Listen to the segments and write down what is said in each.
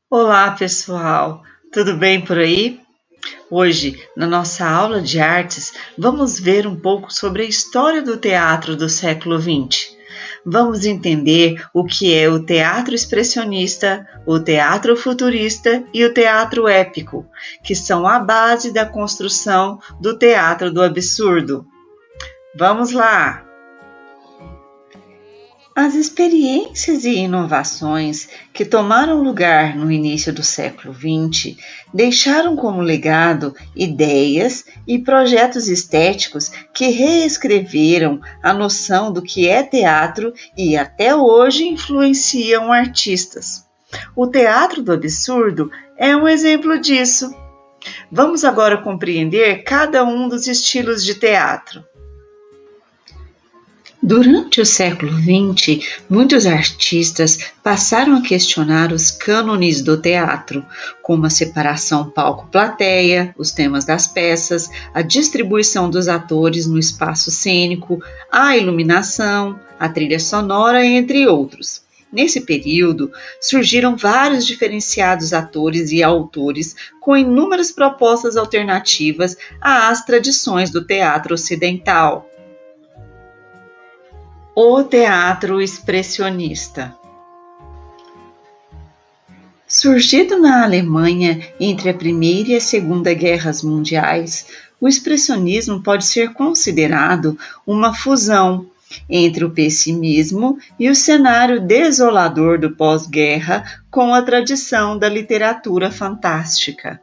Olá, pessoal! Tudo bem por aí? Hoje, na nossa aula de artes, vamos ver um pouco sobre a história do teatro do século XX. Vamos entender o que é o teatro expressionista, o teatro futurista e o teatro épico, que são a base da construção do teatro do absurdo. Vamos lá! As experiências e inovações que tomaram lugar no início do século XX deixaram como legado ideias e projetos estéticos que reescreveram a noção do que é teatro e até hoje influenciam artistas. O teatro do absurdo é um exemplo disso. Vamos agora compreender cada um dos estilos de teatro. Durante o século XX, muitos artistas passaram a questionar os cânones do teatro, como a separação palco-plateia, os temas das peças, a distribuição dos atores no espaço cênico, a iluminação, a trilha sonora, entre outros. Nesse período, surgiram vários diferenciados atores e autores com inúmeras propostas alternativas às tradições do teatro ocidental. O teatro expressionista. Surgido na Alemanha entre a Primeira e a Segunda Guerras Mundiais, o expressionismo pode ser considerado uma fusão entre o pessimismo e o cenário desolador do pós-guerra com a tradição da literatura fantástica.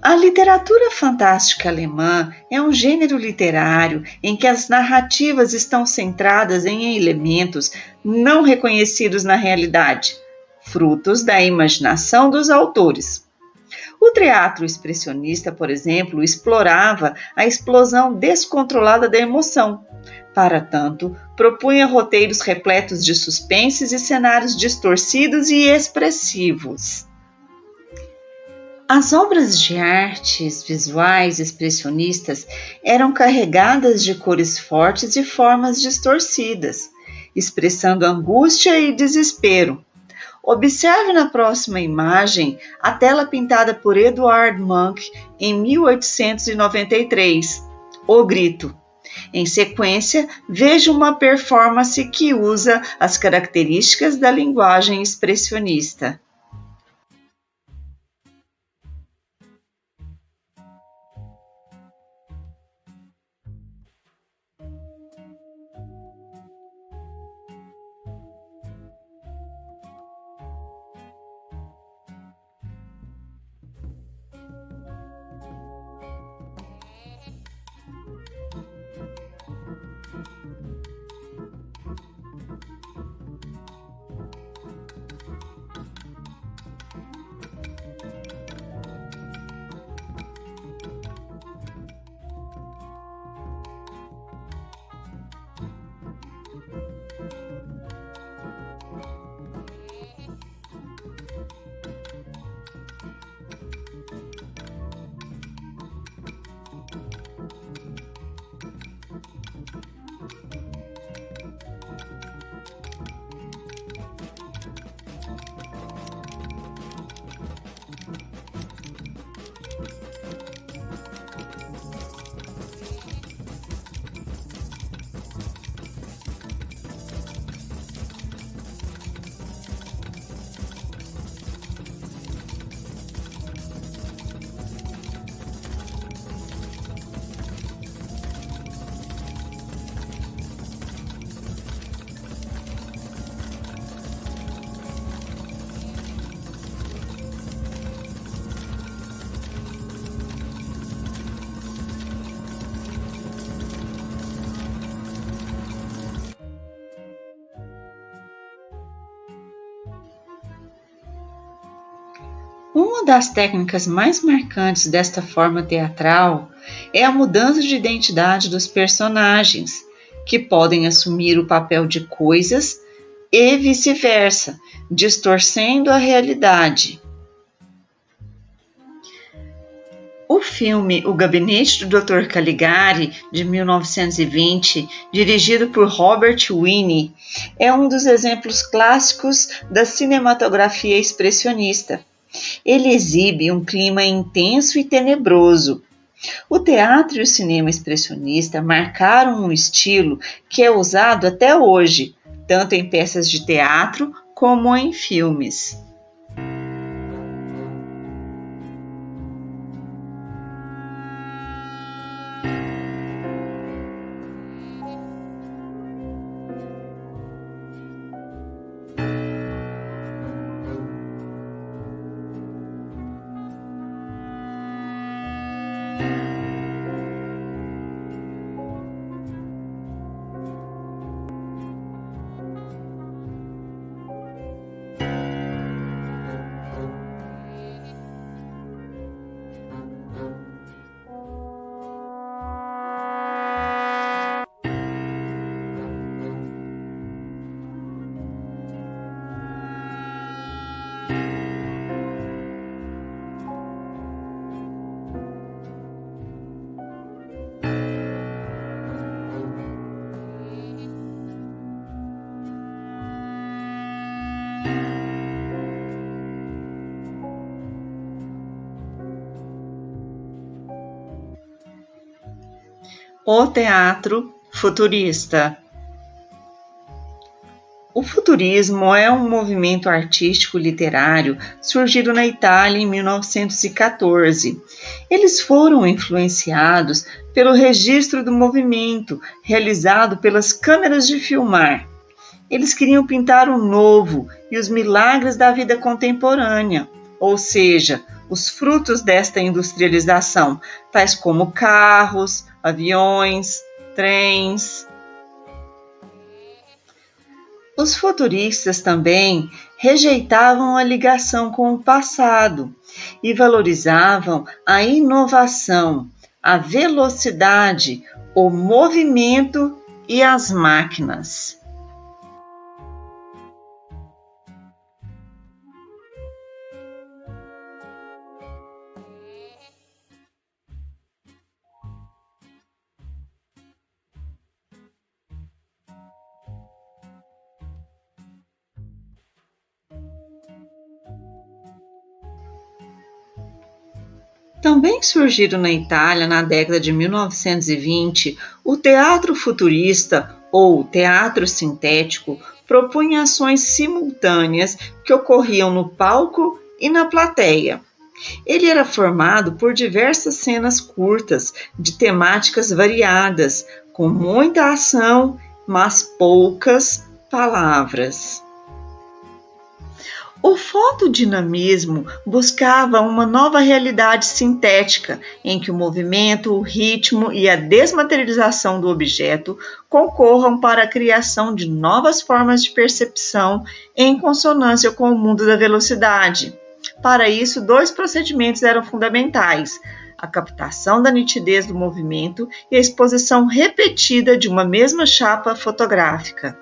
A literatura fantástica alemã é um gênero literário em que as narrativas estão centradas em elementos não reconhecidos na realidade, frutos da imaginação dos autores. O teatro expressionista, por exemplo, explorava a explosão descontrolada da emoção. Para tanto, propunha roteiros repletos de suspenses e cenários distorcidos e expressivos. As obras de artes visuais expressionistas eram carregadas de cores fortes e formas distorcidas, expressando angústia e desespero. Observe na próxima imagem a tela pintada por Edvard Munch em 1893, O Grito. Em sequência, veja uma performance que usa as características da linguagem expressionista. Uma das técnicas mais marcantes desta forma teatral é a mudança de identidade dos personagens, que podem assumir o papel de coisas e vice-versa, distorcendo a realidade. O filme O Gabinete do Dr. Caligari, de 1920, dirigido por Robert Wiene, é um dos exemplos clássicos da cinematografia expressionista. Ele exibe um clima intenso e tenebroso. O teatro e o cinema expressionista marcaram um estilo que é usado até hoje, tanto em peças de teatro como em filmes. O teatro futurista. O futurismo é um movimento artístico literário surgido na Itália em 1914. Eles foram influenciados pelo registro do movimento realizado pelas câmeras de filmar. Eles queriam pintar o novo e os milagres da vida contemporânea, ou seja, os frutos desta industrialização, tais como carros, aviões, trens. Os futuristas também rejeitavam a ligação com o passado e valorizavam a inovação, a velocidade, o movimento e as máquinas. Também surgiram na Itália, na década de 1920, o teatro futurista ou teatro sintético propunha ações simultâneas que ocorriam no palco e na plateia. Ele era formado por diversas cenas curtas, de temáticas variadas, com muita ação, mas poucas palavras. O fotodinamismo buscava uma nova realidade sintética, em que o movimento, o ritmo e a desmaterialização do objeto concorram para a criação de novas formas de percepção em consonância com o mundo da velocidade. Para isso, dois procedimentos eram fundamentais: a captação da nitidez do movimento e a exposição repetida de uma mesma chapa fotográfica.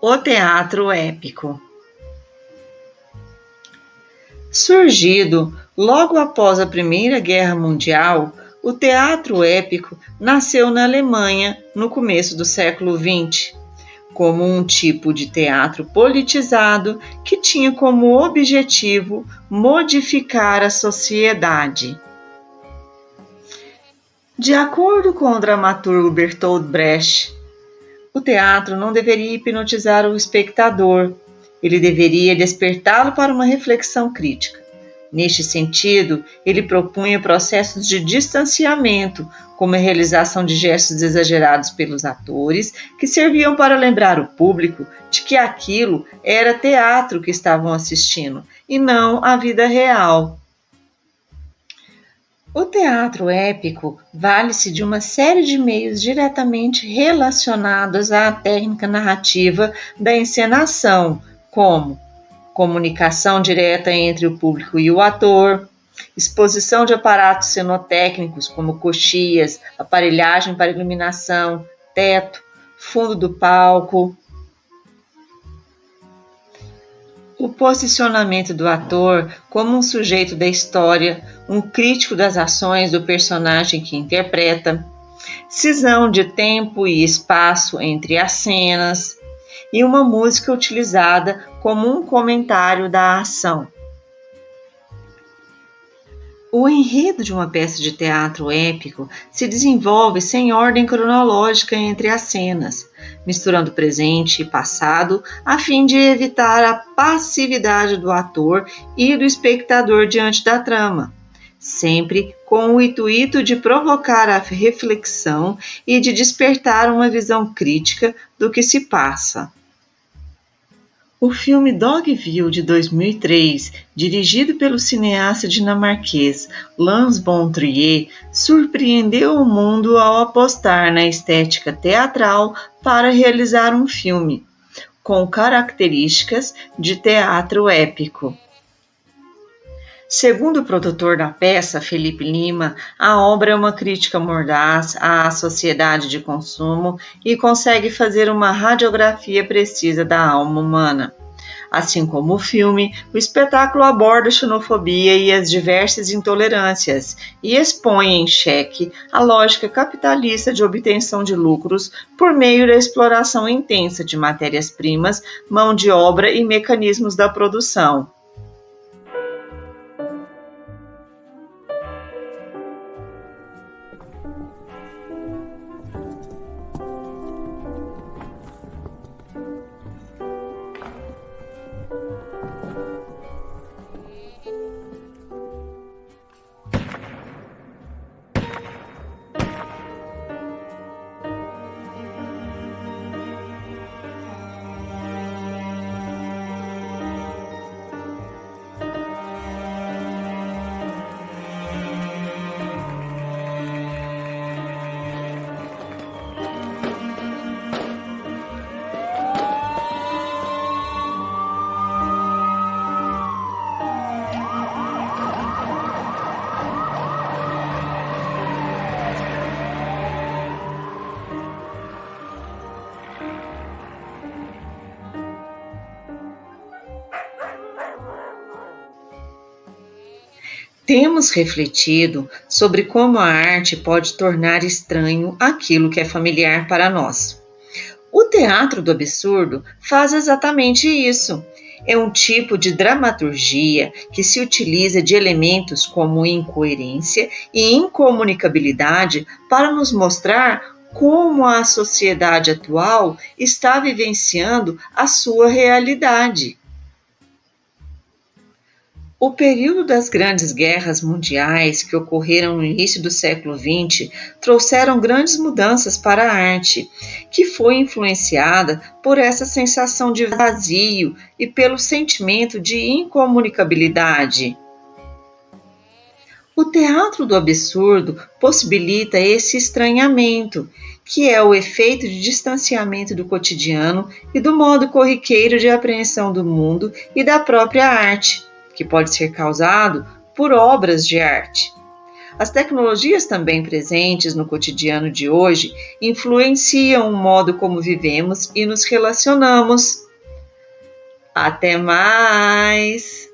O teatro épico. Surgido logo após a Primeira Guerra Mundial, o teatro épico nasceu na Alemanha no começo do século XX, como um tipo de teatro politizado que tinha como objetivo modificar a sociedade. De acordo com o dramaturgo Bertolt Brecht, o teatro não deveria hipnotizar o espectador, ele deveria despertá-lo para uma reflexão crítica. Neste sentido, ele propunha processos de distanciamento, como a realização de gestos exagerados pelos atores, que serviam para lembrar o público de que aquilo era teatro que estavam assistindo, e não a vida real. O teatro épico vale-se de uma série de meios diretamente relacionados à técnica narrativa da encenação, como comunicação direta entre o público e o ator, exposição de aparatos cenotécnicos como coxias, aparelhagem para iluminação, teto, fundo do palco. O posicionamento do ator como um sujeito da história, um crítico das ações do personagem que interpreta, cisão de tempo e espaço entre as cenas, e uma música utilizada como um comentário da ação. O enredo de uma peça de teatro épico se desenvolve sem ordem cronológica entre as cenas, misturando presente e passado, a fim de evitar a passividade do ator e do espectador diante da trama, sempre com o intuito de provocar a reflexão e de despertar uma visão crítica do que se passa. O filme Dogville, de 2003, dirigido pelo cineasta dinamarquês Lars von Trier, surpreendeu o mundo ao apostar na estética teatral para realizar um filme com características de teatro épico. Segundo o produtor da peça, Felipe Lima, a obra é uma crítica mordaz à sociedade de consumo e consegue fazer uma radiografia precisa da alma humana. Assim como o filme, o espetáculo aborda a xenofobia e as diversas intolerâncias e expõe em xeque a lógica capitalista de obtenção de lucros por meio da exploração intensa de matérias-primas, mão de obra e mecanismos da produção. Temos refletido sobre como a arte pode tornar estranho aquilo que é familiar para nós. O teatro do absurdo faz exatamente isso. É um tipo de dramaturgia que se utiliza de elementos como incoerência e incomunicabilidade para nos mostrar como a sociedade atual está vivenciando a sua realidade. O período das grandes guerras mundiais que ocorreram no início do século XX trouxeram grandes mudanças para a arte, que foi influenciada por essa sensação de vazio e pelo sentimento de incomunicabilidade. O teatro do absurdo possibilita esse estranhamento, que é o efeito de distanciamento do cotidiano e do modo corriqueiro de apreensão do mundo e da própria arte, que pode ser causado por obras de arte. As tecnologias também presentes no cotidiano de hoje influenciam o modo como vivemos e nos relacionamos. Até mais!